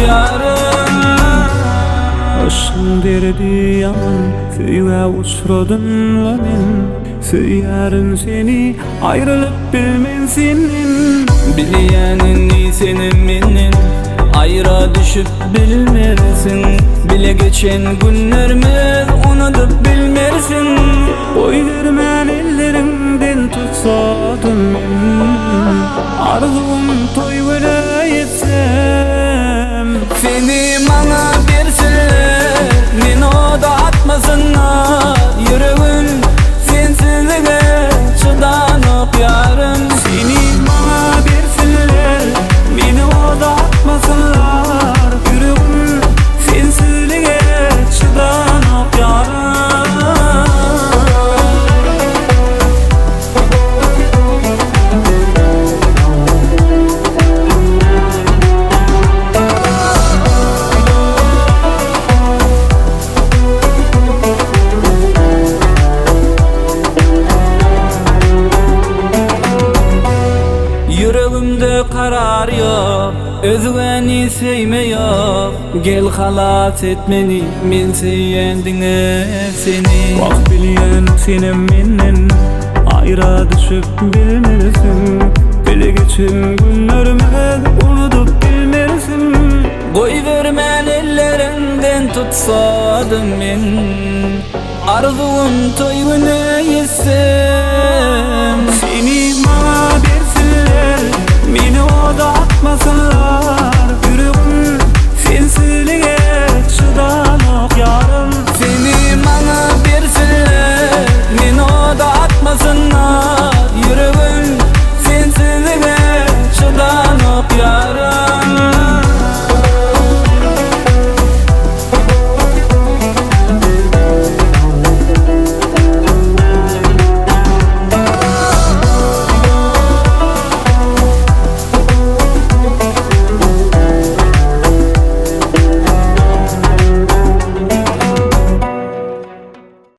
yarım. Aşkın derdi yaman, süýge uçradym la men. Süýärim seni, ayrılıp bilmen senin. Bilýänini senin menden ayra düşüp bilmersin. Bile geçen günlerimiz unutup bilmersin. Boy vermän ellerimden tutsadım men. Arzum toy böyle yetsem. Seni bana bersinler, men oda atmasınlar. Yüreğim sensizlige çıdanıp yarım. Seni bana bersinler, meni oda atmasınlar. Yüreğim sensizlige çıdanıp yarım. Yüreğimde karar yok, özgüveni sevme yok. Gel halat et meni, men seýendiňe seni. Bak bilýän senem menden ayra düşüp bilmersin. Bile geçen günlerimi unutup bilmersin. Goy vermän ellerinden tutsadım men. Arzum toy güne yetse.